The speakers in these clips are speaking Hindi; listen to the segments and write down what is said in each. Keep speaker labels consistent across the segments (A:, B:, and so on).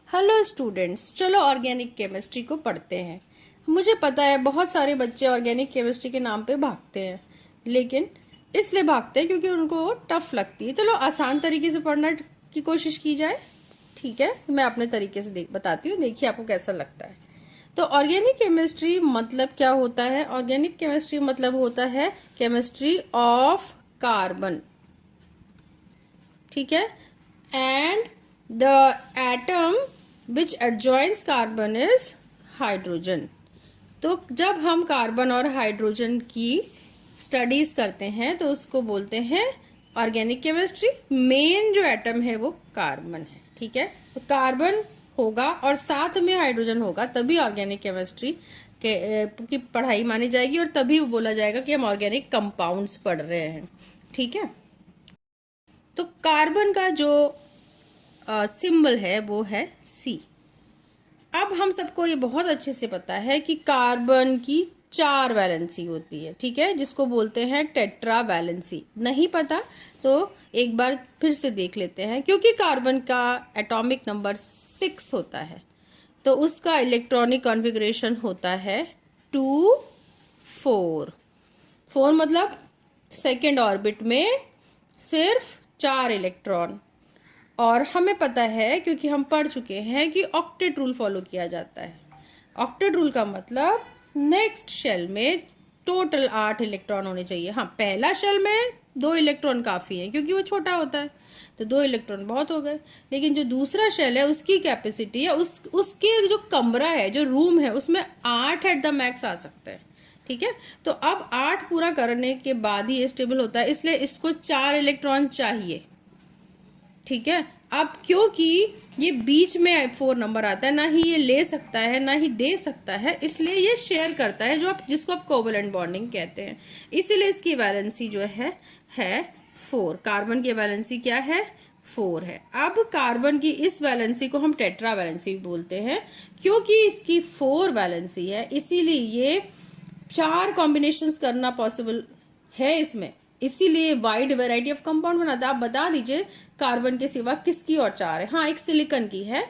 A: हेलो स्टूडेंट्स, चलो ऑर्गेनिक केमिस्ट्री को पढ़ते हैं। मुझे पता है बहुत सारे बच्चे ऑर्गेनिक केमिस्ट्री के नाम पे भागते हैं, लेकिन इसलिए भागते हैं क्योंकि उनको टफ लगती है। चलो आसान तरीके से पढ़ने की कोशिश की जाए। ठीक है, मैं अपने तरीके से बताती हूँ, देखिए आपको कैसा लगता है। तो ऑर्गेनिक केमिस्ट्री मतलब क्या होता है? ऑर्गेनिक केमिस्ट्री मतलब होता है केमिस्ट्री ऑफ कार्बन। ठीक है, and the atom which adjoins carbon is hydrogen. तो जब हम कार्बन और हाइड्रोजन की स्टडीज करते हैं तो उसको बोलते हैं ऑर्गेनिक केमिस्ट्री। मेन जो एटम है वो कार्बन है। ठीक है, तो कार्बन होगा और साथ में हाइड्रोजन होगा, तभी ऑर्गेनिक केमिस्ट्री की पढ़ाई मानी जाएगी और तभी वो बोला जाएगा कि हम ऑर्गेनिक कंपाउंड्स पढ़ रहे हैं। ठीक है, तो कार्बन का जो सिंबल है वो है सी। अब हम सबको ये बहुत अच्छे से पता है कि कार्बन की 4 वैलेंसी होती है। ठीक है, जिसको बोलते हैं टेट्रा वैलेंसी। नहीं पता तो एक बार फिर से देख लेते हैं। क्योंकि कार्बन का एटॉमिक नंबर 6 होता है तो उसका इलेक्ट्रॉनिक कॉन्फ़िगरेशन होता है 2 4। 4 मतलब सेकेंड ऑर्बिट में सिर्फ 4 इलेक्ट्रॉन। और हमें पता है क्योंकि हम पढ़ चुके हैं कि ऑक्टेट रूल फॉलो किया जाता है। ऑक्टेट रूल का मतलब नेक्स्ट शेल में टोटल 8 इलेक्ट्रॉन होने चाहिए। हाँ, पहला शेल में 2 इलेक्ट्रॉन काफ़ी है क्योंकि वो छोटा होता है, तो 2 इलेक्ट्रॉन बहुत हो गए। लेकिन जो दूसरा शेल है उसकी कैपेसिटी है, उसके जो कमरा है, जो रूम है, उसमें 8 एट द मैक्स आ सकते हैं। ठीक है, तो अब 8 पूरा करने के बाद ही ये स्टेबल होता है, इसलिए इसको 4 इलेक्ट्रॉन चाहिए। ठीक है, अब क्योंकि ये बीच में 4 नंबर आता है, ना ही ये ले सकता है ना ही दे सकता है, इसलिए ये शेयर करता है, जिसको आप कोवलेंट बॉन्डिंग कहते हैं। इसीलिए इसकी वैलेंसी जो है 4। कार्बन की वैलेंसी क्या है? 4 है। अब कार्बन की इस वैलेंसी को हम टेट्रा वैलेंसी बोलते हैं क्योंकि इसकी 4 वैलेंसी है, इसीलिए ये 4 कॉम्बिनेशंस करना पॉसिबल है इसमें, इसीलिए वाइड वैरायटी ऑफ कंपाउंड बनाता है। आप बता दीजिए कार्बन के सिवा किसकी और 4 है? हाँ, एक सिलिकॉन की है,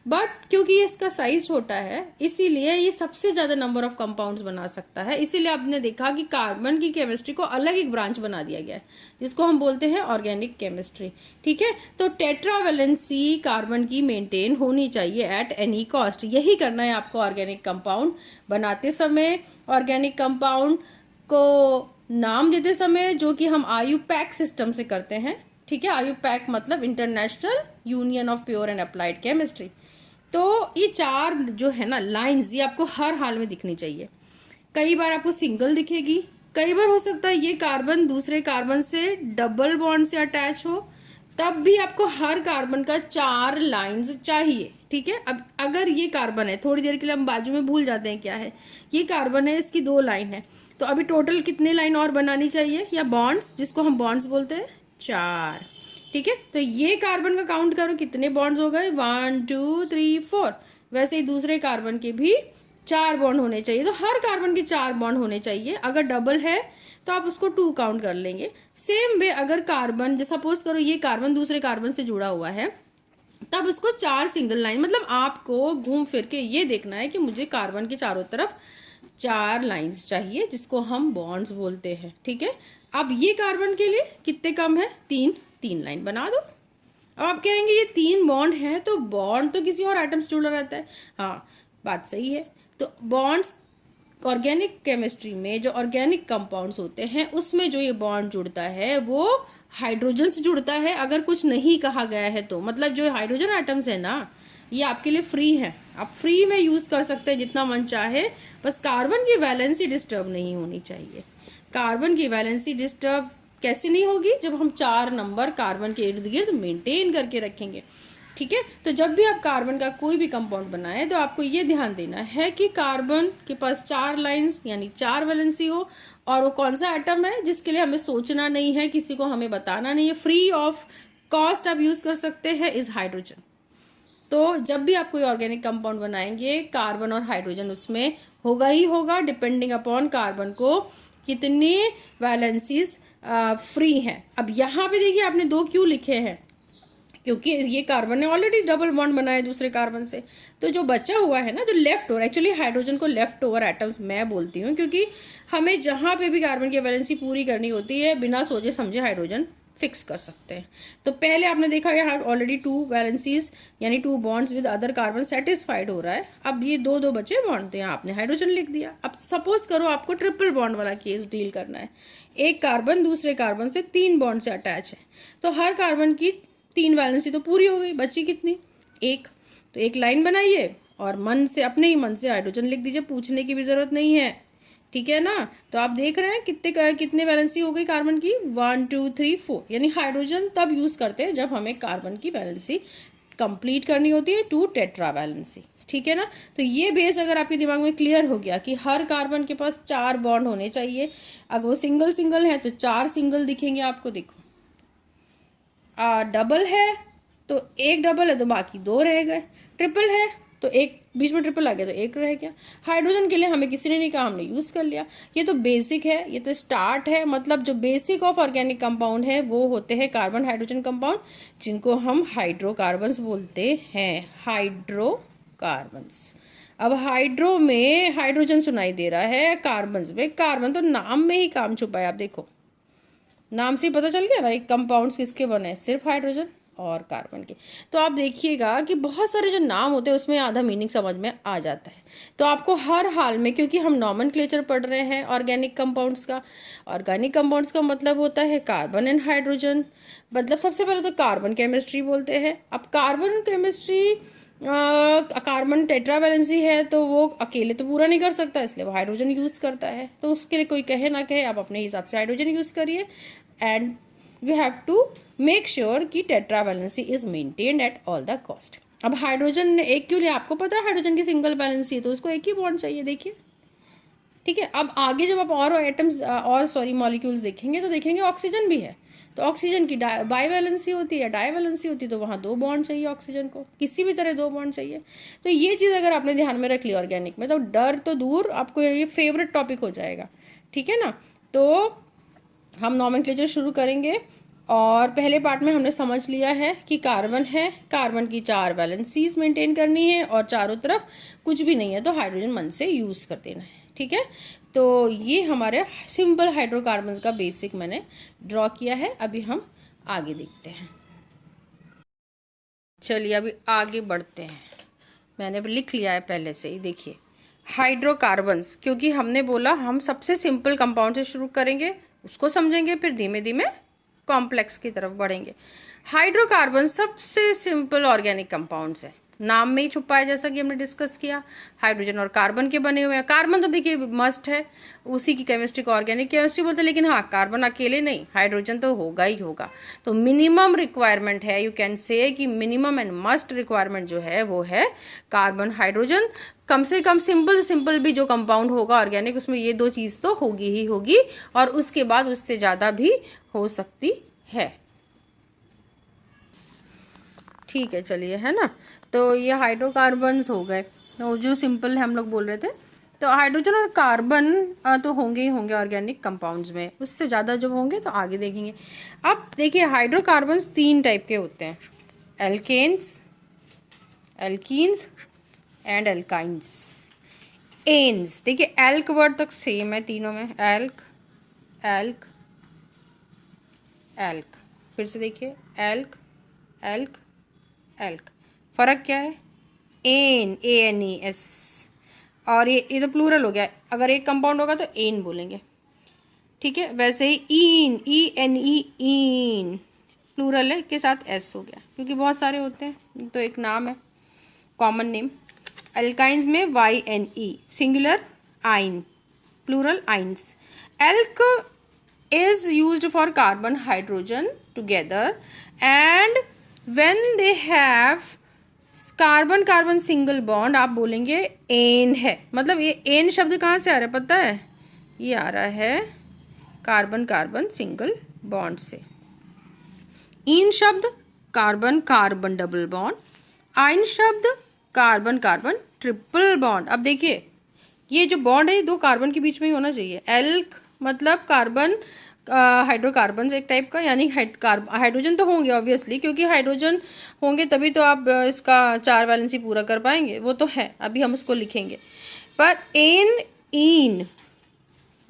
A: बट क्योंकि इसका साइज छोटा है इसीलिए ये सबसे ज़्यादा नंबर ऑफ कंपाउंड्स बना सकता है। इसीलिए आपने देखा कि कार्बन की केमिस्ट्री को अलग एक ब्रांच बना दिया गया है जिसको हम बोलते हैं ऑर्गेनिक केमिस्ट्री। ठीक है, तो टेट्रावैलेंसी कार्बन की मेंटेन होनी चाहिए एट एनी कॉस्ट। यही करना है आपको ऑर्गेनिक कंपाउंड बनाते समय, ऑर्गेनिक कंपाउंड को नाम देते समय, जो कि हम IUPAC सिस्टम से करते हैं। ठीक है, IUPAC मतलब international union of pure and applied chemistry. तो ये 4 जो है ना लाइंस, ये आपको हर हाल में दिखनी चाहिए। कई बार आपको सिंगल दिखेगी, कई बार हो सकता है ये कार्बन दूसरे कार्बन से डबल बॉन्ड से अटैच हो, तब भी आपको हर कार्बन का 4 लाइंस चाहिए। ठीक है, अब अगर ये कार्बन है, थोड़ी देर के लिए हम बाजू में भूल जाते हैं क्या है, ये कार्बन है, इसकी 2 लाइन है, तो अभी टोटल कितने लाइन और बनानी चाहिए, या बॉन्ड्स, जिसको हम बॉन्ड्स बोलते हैं, 4। ठीक है, तो ये कार्बन का काउंट करो कितने बॉन्ड्स हो गए, 1 2 3 4। वैसे ही दूसरे कार्बन के भी 4 बॉन्ड होने चाहिए, तो हर कार्बन के 4 बॉन्ड होने चाहिए। अगर डबल है तो आप उसको 2 काउंट कर लेंगे। सेम वे अगर कार्बन, जैसे सपोज करो ये कार्बन दूसरे कार्बन से जुड़ा हुआ है, तब उसको 4 सिंगल लाइन, मतलब आपको घूम फिर के ये देखना है कि मुझे कार्बन के चारों तरफ 4 लाइंस चाहिए, जिसको हम बॉन्ड्स बोलते हैं। ठीक है, अब ये कार्बन के लिए कितने कम है, 3 लाइन बना दो। अब आप कहेंगे ये 3 बॉन्ड है तो बॉन्ड तो किसी और एटम से जुड़ा रहता है। हाँ, बात सही है। तो बॉन्ड्स ऑर्गेनिक केमिस्ट्री में जो ऑर्गेनिक कंपाउंड्स होते हैं उसमें जो ये बॉन्ड जुड़ता है वो हाइड्रोजन से जुड़ता है। अगर कुछ नहीं कहा गया है तो मतलब जो हाइड्रोजन एटम्स है ना, ये आपके लिए फ्री है, आप फ्री में यूज़ कर सकते हैं जितना मन चाहे, बस कार्बन की वैलेंसी डिस्टर्ब नहीं होनी चाहिए। कार्बन की वैलेंसी डिस्टर्ब कैसे नहीं होगी? जब हम 4 नंबर कार्बन के इर्द गिर्द मेंटेन करके रखेंगे। ठीक है, तो जब भी आप कार्बन का कोई भी कंपाउंड बनाएं तो आपको ये ध्यान देना है कि कार्बन के पास 4 लाइंस यानी 4 वैलेंसी हो, और वो कौन सा एटम है जिसके लिए हमें सोचना नहीं है, किसी को हमें बताना नहीं है, फ्री ऑफ कॉस्ट आप यूज़ कर सकते हैं, इज हाइड्रोजन। तो जब भी आप कोई ऑर्गेनिक कंपाउंड बनाएंगे कार्बन और हाइड्रोजन उसमें होगा ही होगा, डिपेंडिंग अपॉन कार्बन को कितने वैलेंसीज फ्री हैं। अब यहाँ पे देखिए आपने 2 क्यों लिखे हैं, क्योंकि ये कार्बन ने ऑलरेडी डबल बॉन्ड बनाया दूसरे कार्बन से। तो जो बचा हुआ है ना, जो लेफ्ट ओवर, एक्चुअली हाइड्रोजन को लेफ्ट ओवर एटम्स मैं बोलती हूँ, क्योंकि हमें जहाँ पे भी कार्बन की वैलेंसी पूरी करनी होती है बिना सोचे समझे हाइड्रोजन फिक्स कर सकते हैं। तो पहले आपने देखा यहाँ ऑलरेडी 2 वैलेंसीज यानी 2 bonds with other carbon satisfied हो रहा है। अब ये दो दो बचे बॉन्ड, तो यहाँ आपने हाइड्रोजन लिख दिया। अब सपोज करो आपको ट्रिपल बॉन्ड वाला केस डील करना है, एक कार्बन दूसरे कार्बन से 3 बॉन्ड से अटैच है, तो हर कार्बन की 3 वैलेंसी तो पूरी हो गई, बची कितनी? एक। तो एक लाइन बनाइए और मन से, अपने ही मन से हाइड्रोजन लिख दीजिए, पूछने की भी ज़रूरत नहीं है, ठीक है ना। तो आप देख रहे हैं कितने वैलेंसी हो गई कार्बन की, 1 2 3 4। यानी हाइड्रोजन तब यूज़ करते हैं जब हमें कार्बन की वैलेंसी कंप्लीट करनी होती है 2 टेट्रा वैलेंसी, ठीक है ना। तो ये बेस अगर आपके दिमाग में क्लियर हो गया कि हर कार्बन के पास 4 बॉन्ड होने चाहिए, अगर वो सिंगल सिंगल है तो 4 सिंगल दिखेंगे आपको, देखो डबल है तो एक डबल है तो बाकी 2 रह गए, ट्रिपल है तो एक बीच में ट्रिपल आ गया तो एक रह गया। हाइड्रोजन के लिए हमें किसी ने नहीं कहा, हमने यूज़ कर लिया। ये तो बेसिक है, ये तो स्टार्ट है, मतलब जो बेसिक ऑफ ऑर्गेनिक कंपाउंड है वो होते हैं कार्बन हाइड्रोजन कंपाउंड, जिनको हम हाइड्रोकार्बन्स बोलते हैं, हाइड्रोकार्बन्स। अब हाइड्रो में हाइड्रोजन सुनाई दे रहा है, कार्बन्स में कार्बन, तो नाम में ही काम छुपा है। आप देखो नाम से ही पता चल गया ना एक कंपाउंड्स किसके बने हैं, सिर्फ हाइड्रोजन और कार्बन के। तो आप देखिएगा कि बहुत सारे जो नाम होते हैं उसमें आधा मीनिंग समझ में आ जाता है। तो आपको हर हाल में, क्योंकि हम नॉमेनक्लेचर पढ़ रहे हैं ऑर्गेनिक कंपाउंड्स का, ऑर्गेनिक कंपाउंड्स का मतलब होता है कार्बन एंड हाइड्रोजन। मतलब सबसे पहले तो कार्बन केमिस्ट्री बोलते हैं। अब कार्बन केमिस्ट्री, कार्बन टेट्रावैलेंसी है तो वो अकेले तो पूरा नहीं कर सकता, इसलिए वो हाइड्रोजन यूज़ करता है। तो उसके लिए कोई कहे ना कहे, आप अपने हिसाब से हाइड्रोजन यूज़ करिए, and you have to make sure कि tetravalency is maintained at all the cost. अब हाइड्रोजन ने एक क्यों लिया, आपको पता है हाइड्रोजन की सिंगल वैलेंसी है तो उसको एक ही बॉन्ड चाहिए, देखिए, ठीक है। अब आगे जब आप और एटम्स और मॉलिक्यूल्स देखेंगे तो देखेंगे ऑक्सीजन भी है, तो ऑक्सीजन की बाई वैलेंसी होती है, डाई वैलेंसी होती है, तो वहाँ 2 बॉन्ड चाहिए ऑक्सीजन को, किसी भी तरह 2 बॉन्ड चाहिए। तो ये चीज़ अगर आपने ध्यान में रख ली ऑर्गेनिक में, तो डर तो दूर, आपको ये फेवरेट टॉपिक हो जाएगा, ठीक है ना। तो हम नॉमेनक्लेचर शुरू करेंगे, और पहले पार्ट में हमने समझ लिया है कि कार्बन है, कार्बन की 4 वैलेंसीज मेंटेन करनी है और चारों तरफ कुछ भी नहीं है तो हाइड्रोजन मन से यूज़ कर देना है, ठीक है। तो ये हमारे सिंपल हाइड्रोकार्बन का बेसिक मैंने ड्रॉ किया है। अभी हम आगे देखते हैं, चलिए अभी आगे बढ़ते हैं। मैंने लिख लिया है पहले से ही, देखिए हाइड्रोकार्बन्स, क्योंकि हमने बोला हम सबसे सिंपल कंपाउंड से शुरू करेंगे, उसको समझेंगे, फिर धीमे धीमे कॉम्प्लेक्स की तरफ बढ़ेंगे। हाइड्रोकार्बन सबसे सिंपल ऑर्गेनिक कंपाउंड्स है, नाम में ही छुपा है, जैसा कि हमने डिस्कस किया, हाइड्रोजन और कार्बन के बने हुए हैं। कार्बन तो देखिए मस्ट है, उसी की केमिस्ट्री को ऑर्गेनिक केमिस्ट्री बोलते हैं, लेकिन हाँ कार्बन अकेले नहीं, हाइड्रोजन तो होगा ही होगा। तो मिनिमम रिक्वायरमेंट है, यू कैन से कि मिनिमम एंड मस्ट रिक्वायरमेंट जो है वो है कार्बन हाइड्रोजन। कम से कम सिंपल से सिंपल भी जो कंपाउंड होगा ऑर्गेनिक, उसमें ये 2 चीज़ तो होगी ही होगी, और उसके बाद उससे ज़्यादा भी हो सकती है, ठीक है। चलिए, है ना। तो ये हाइड्रोकार्बन्स हो गए, तो जो सिंपल है हम लोग बोल रहे थे। तो हाइड्रोजन और कार्बन तो होंगे ही होंगे ऑर्गेनिक कंपाउंड्स में, उससे ज़्यादा जो होंगे तो आगे देखेंगे। अब देखिए हाइड्रोकार्बन्स 3 टाइप के होते हैं, एल्केन्स, एल्कीन्स एंड एल्काइंस। एन्स, देखिए एल्क वर्ड तक सेम है तीनों में, एल्क, एल्क, एल्क। फिर से देखिए एल्क, एल्क, एल्क। फ़र्क क्या है, एन, ANES, और ये तो प्लूरल हो गया, अगर एक कंपाउंड होगा तो एन बोलेंगे, ठीक है। वैसे ही ईन, ENE, ईन, प्लूरल है के साथ एस हो गया, क्योंकि बहुत सारे होते हैं तो एक नाम है, कॉमन नेम। एल्काइंस में YNE, singular yne, plural ynes. Alk is used for carbon hydrogen together, and when they have carbon carbon single bond, आप बोलेंगे एन है। मतलब ये एन शब्द कहाँ से आ रहा है पता है, ये आ रहा है कार्बन कार्बन सिंगल बॉन्ड से। इन शब्द कार्बन कार्बन डबल बॉन्ड, आइन शब्द कार्बन कार्बन ट्रिपल बॉन्ड। अब देखिए ये जो बॉन्ड है 2 कार्बन के बीच में ही होना चाहिए। एल्क मतलब कार्बन हाइड्रोकार्बन एक टाइप का, यानी हाइड्रोजन तो होंगे ऑब्वियसली, क्योंकि हाइड्रोजन होंगे तभी तो आप इसका 4 वैलेंसी पूरा कर पाएंगे, वो तो है, अभी हम उसको लिखेंगे। पर एन, ईन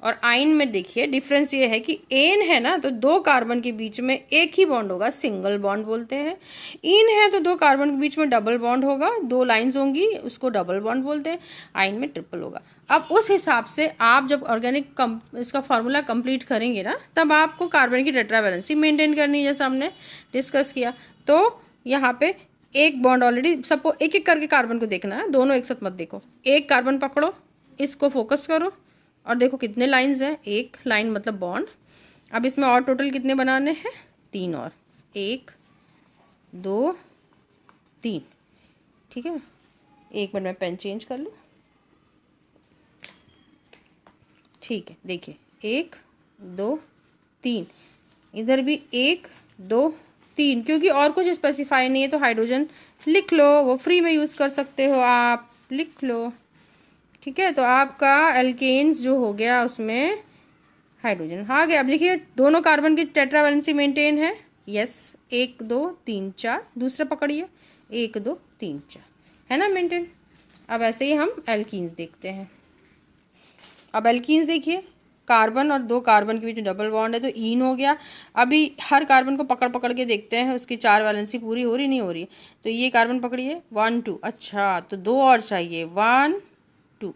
A: और आइन में देखिए डिफरेंस ये है कि एन है ना तो 2 कार्बन के बीच में एक ही बॉन्ड होगा, सिंगल बॉन्ड बोलते हैं। इन है तो 2 कार्बन के बीच में डबल बॉन्ड होगा, 2 लाइंस होंगी, उसको डबल बॉन्ड बोलते हैं। आइन में ट्रिपल होगा। अब उस हिसाब से आप जब ऑर्गेनिक इसका फॉर्मूला कंप्लीट करेंगे ना, तब आपको कार्बन की टेट्रावैलेंसी मेंटेन करनी है, जैसा हमने डिस्कस किया। तो यहाँ पे एक बॉन्ड ऑलरेडी, सबको एक एक करके कार्बन को देखना है, दोनों एक साथ मत देखो। एक कार्बन पकड़ो, इसको फोकस करो और देखो कितने लाइंस हैं, एक लाइन मतलब बॉन्ड। अब इसमें और टोटल कितने बनाने हैं, 3 और, 1 2 3, ठीक है। एक मिनट में पेन चेंज कर लूँ, ठीक है। देखिए 1 2 3, इधर भी 1 2 3, क्योंकि और कुछ स्पेसिफाई नहीं है तो हाइड्रोजन लिख लो, वो फ्री में यूज़ कर सकते हो, आप लिख लो, ठीक है। तो आपका एल्केन्स जो हो गया उसमें हाइड्रोजन आ गया। अब देखिए दोनों कार्बन की टेट्रावैलेंसी मेंटेन है, यस। 1 2 3 4, दूसरा पकड़िए, 1 2 3 4, है ना मेंटेन। अब ऐसे ही हम एल्कीन्स देखते हैं। अब एल्कीन्स देखिए, कार्बन और 2 कार्बन के बीच में डबल बॉन्ड है तो ईन हो गया। अभी हर कार्बन को पकड़ पकड़ के देखते हैं उसकी 4 वैलेंसी पूरी हो रही नहीं हो रही। तो ये कार्बन पकड़िए, 1 2, अच्छा तो 2 और चाहिए, 1 2,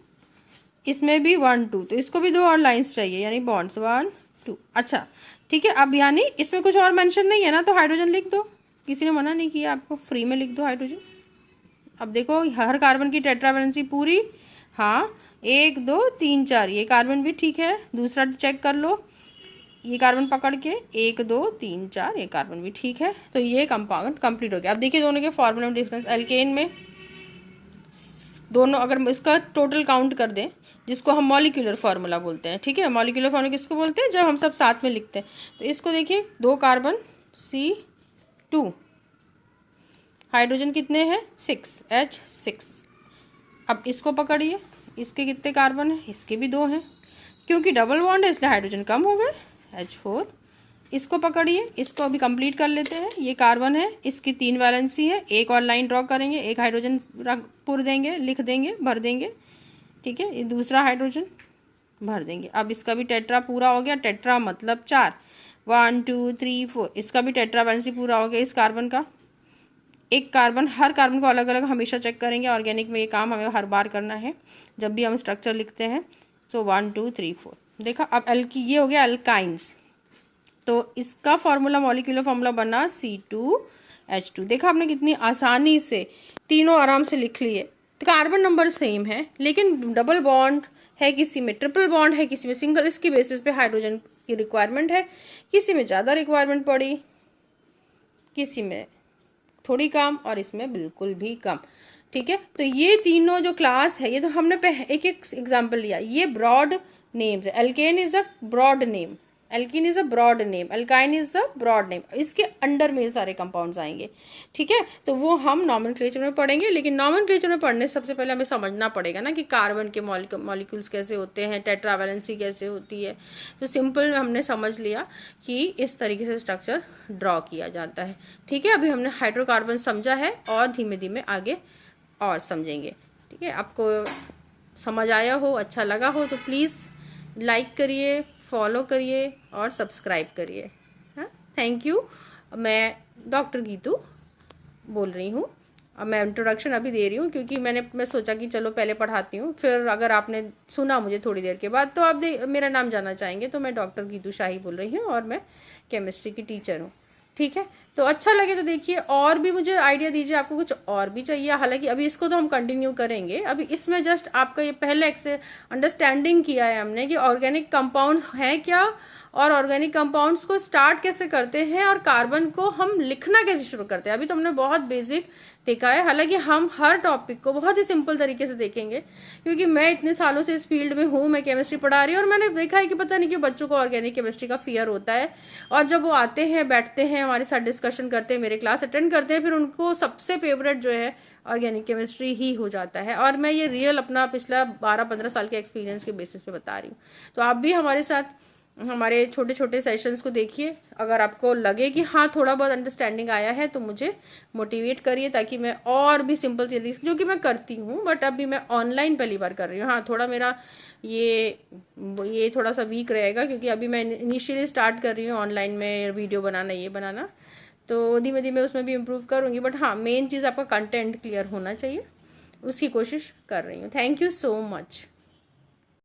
A: इसमें भी 1 2, तो इसको भी 2 और लाइंस चाहिए, यानी बॉन्ड्स 1 2, अच्छा ठीक है। अब यानी इसमें कुछ और मेंशन नहीं है ना, तो हाइड्रोजन लिख दो, किसी ने मना नहीं किया आपको, फ्री में लिख दो हाइड्रोजन। अब देखो हर कार्बन की टेट्रावैलेंसी पूरी, हाँ 1 2 3 4, ये कार्बन भी ठीक है। दूसरा चेक कर लो, ये कार्बन पकड़ के 1 2 3 4, ये कार्बन भी ठीक है। तो ये कंपाउंड कंप्लीट हो गया। अब देखिए दोनों के फॉर्मूला में डिफरेंस, एल्केन में दोनों अगर इसका टोटल काउंट कर दें, जिसको हम मॉलिक्यूलर फार्मूला बोलते हैं, ठीक है। मॉलिक्यूलर फार्मूला किसको बोलते हैं, जब हम सब साथ में लिखते हैं। तो इसको देखिए 2 कार्बन C2, हाइड्रोजन कितने हैं 6 H6। अब इसको पकड़िए, इसके कितने कार्बन हैं, इसके भी 2 हैं, क्योंकि डबल बॉन्ड है इसलिए हाइड्रोजन कम हो गए, H4। इसको पकड़िए, इसको अभी कंप्लीट कर लेते हैं। ये कार्बन है, इसकी 3 वैलेंसी है, एक और लाइन ड्रॉ करेंगे, एक हाइड्रोजन पुर देंगे, लिख देंगे, भर देंगे, ठीक है। ये दूसरा हाइड्रोजन भर देंगे। अब इसका भी टेट्रा पूरा हो गया, टेट्रा मतलब 4, 1 2 3 4, इसका भी टेट्रा वैलेंसी पूरा हो गया। इस कार्बन का एक कार्बन, हर कार्बन को अलग अलग हमेशा चेक करेंगे, ऑर्गेनिक में ये काम हमें हर बार करना है जब भी हम स्ट्रक्चर लिखते हैं। सो 1 2 3 4 देखा। अब ये हो गया अल्काइंस, तो इसका फॉर्मूला मॉलिक्यूलर फॉर्मूला बना C2H2। देखा आपने कितनी आसानी से तीनों आराम से लिख लिए। तो कार्बन नंबर सेम है, लेकिन डबल बॉन्ड है, किसी में ट्रिपल बॉन्ड है, किसी में सिंगल, इसकी बेसिस पे हाइड्रोजन की रिक्वायरमेंट है, किसी में ज़्यादा रिक्वायरमेंट पड़ी, किसी में थोड़ी कम, और इसमें बिल्कुल भी कम, ठीक है। तो ये तीनों जो क्लास है, ये तो हमने एक एक एग्जाम्पल लिया, ये ब्रॉड नेम्स है। Alkane is a broad name, alkene is a broad name, alkyne is a broad name, इसके अंडर में ये सारे कंपाउंड्स आएंगे, ठीक है। तो वो हम नॉमेनक्लेचर में पढ़ेंगे, लेकिन नॉमेनक्लेचर में पढ़ने से सबसे पहले हमें समझना पड़ेगा ना कि कार्बन के मॉलिक्यूल्स कैसे होते हैं, टेट्रावैलेंसी कैसे होती है। तो सिंपल हमने समझ लिया कि इस तरीके से स्ट्रक्चर ड्रॉ किया जाता है, ठीक है। अभी हमने हाइड्रोकार्बन समझा है और धीमे धीमे आगे और समझेंगे, ठीक है। आपको समझ आया हो, अच्छा लगा हो तो प्लीज़ लाइक करिए, फॉलो करिए और सब्सक्राइब करिए। हाँ, थैंक यू। मैं डॉक्टर गीतू बोल रही हूँ। अब मैं इंट्रोडक्शन अभी दे रही हूँ, क्योंकि मैं सोचा कि चलो पहले पढ़ाती हूँ, फिर अगर आपने सुना मुझे थोड़ी देर के बाद तो आप मेरा नाम जानना चाहेंगे। तो मैं डॉक्टर गीतू शाही बोल रही हूँ और मैं केमिस्ट्री की टीचर हूँ, ठीक है। तो अच्छा लगे तो देखिए, और भी मुझे आइडिया दीजिए, आपको कुछ और भी चाहिए। हालांकि अभी इसको तो हम कंटिन्यू करेंगे, अभी इसमें जस्ट आपका ये पहले से अंडरस्टैंडिंग किया है हमने कि ऑर्गेनिक कंपाउंड्स हैं क्या, और ऑर्गेनिक कंपाउंड्स को स्टार्ट कैसे करते हैं, और कार्बन को हम लिखना कैसे शुरू करते हैं। अभी तो हमने बहुत बेसिक देखा है। हालांकि हम हर टॉपिक को बहुत ही सिंपल तरीके से देखेंगे, क्योंकि मैं इतने सालों से इस फील्ड में हूँ, मैं केमिस्ट्री पढ़ा रही हूँ, और मैंने देखा है कि पता नहीं क्यों बच्चों को ऑर्गेनिक केमिस्ट्री का फियर होता है, और जब वो आते हैं, बैठते हैं, हमारे साथ डिस्कशन करते हैं, मेरे क्लास अटेंड करते हैं, फिर उनको सबसे फेवरेट जो है ऑर्गेनिक केमिस्ट्री ही हो जाता है। और मैं ये रियल अपना पिछला 12-15 साल के एक्सपीरियंस के बेसिस पे बता रही हूँ। तो आप भी हमारे साथ हमारे छोटे छोटे सेशंस को देखिए, अगर आपको लगे कि हाँ थोड़ा बहुत अंडरस्टैंडिंग आया है तो मुझे मोटिवेट करिए, ताकि मैं और भी सिंपल चीज़ जो कि मैं करती हूँ बट अभी मैं ऑनलाइन पहली बार कर रही हूँ। हाँ थोड़ा मेरा ये थोड़ा सा वीक रहेगा, क्योंकि अभी मैं इनिशियली स्टार्ट कर रही हूँ ऑनलाइन में वीडियो बनाना, ये बनाना, तो धीमे धीमे उसमें भी इम्प्रूव करूँगी। बट हाँ मेन चीज़ आपका कंटेंट क्लियर होना चाहिए, उसकी कोशिश कर रही हूँ। Thank you so much.